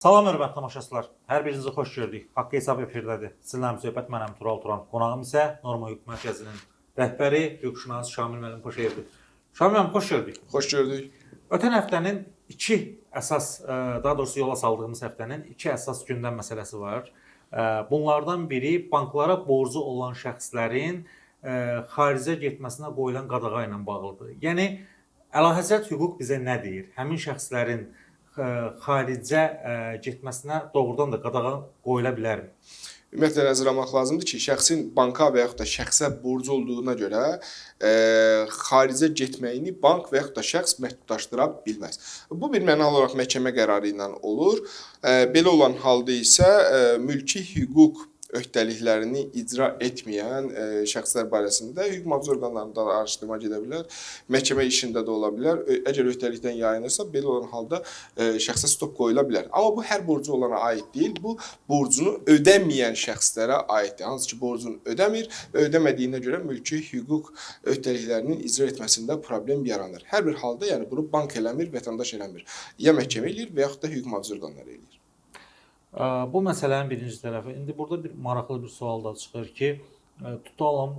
Salam hörmətli tamaşaçılar. Hər birinizi xoş gördük. Haqqı hesab efirdədir. Sizinlə söhbət mənəm Tural Turan. Qonağım isə Norma Hüquq Mərkəzinin rəhbəri, hüquqşünas Şamil müəllim Xoşayevdir. Şamil müəllim xoş gördük. Xoş gördük. Ötən həftənin daha doğrusu yola saldığımız həftənin iki əsas gündəm məsələsi var. Bunlardan biri banklara borcu olan şəxslərin xaricə getməsinə qoyulan qadağa ilə bağlıdır. Yəni əlahəzrət hüquq bizə nə deyir? Həmin şəxslərin xaricə getməsinə doğrudan da qadağa qoyula bilərmi? Ümumiyyətlə nəzərə almaq lazımdır ki, şəxsin banka və yaxud da şəxsə borcu olduğuna görə xaricə getməyini bank və yaxud da şəxs məhdudlaşdıra bilməz. Bu bir mənalı olaraq məhkəmə qərarı ilə olur. Belə olan halda isə mülki hüquq öhdəliklərini icra etməyən şəxslər barəsində hüquq mühafizə orqanlarında araşdırma gedə bilər, məhkəmə işində də ola bilər. Əgər öhdəlikdən yayınırsa, belə olan halda şəxsə stop qoyula bilər. Amma bu hər borcu olana aid deyil, bu borcunu ödəməyən şəxslərə aiddir. Hansı ki, borcunu ödəmir və ödəmədiyinə görə mülki hüquq öhdəliklərinin icra etməsində problem yaranır. Hər bir halda yəni bunu bank eləmir, vətəndaş eləmir. Ya məhkəmə eləyir və yaxud da hüquq mühafizə orqanları eləyir. Bu məsələnin birinci tərəfi. İndi burada bir maraqlı bir sual da çıxır ki, tutalım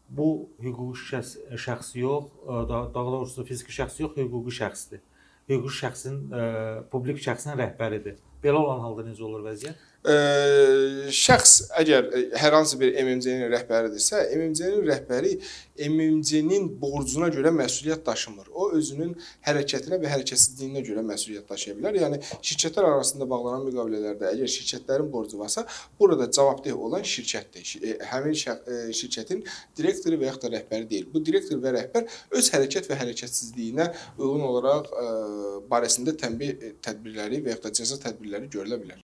bu hüquqi şəxs yox, daha doğrusu fiziki şəxs yox, hüquqi şəxsdir. Hüquqi şəxsin, publik şəxsin rəhbəridir. Belə olan halda necə olur vəziyyət? Şəxs əgər hər hansı bir MMC-nin rəhbəridirsə, MMC-nin rəhbəri MMC-nin borcuna görə məsuliyyət daşımır. O özünün hərəkətinə və hərəkətsizliyinə görə məsuliyyət daşıya bilər. Yəni şirkətlər arasında bağlanan müqavilələrdə əgər şirkətlərin borcu varsa, burada cavabdeh olan şirkətdir. Həmin şirkətin direktoru və yaxud da rəhbəri deyil. Bu direktor və rəhbər öz hərəkət və hərəkətsizliyinə uyğun olaraq barəsində tənbih tədbirləri və yaxud da cəza tədbirləri görülə bilər.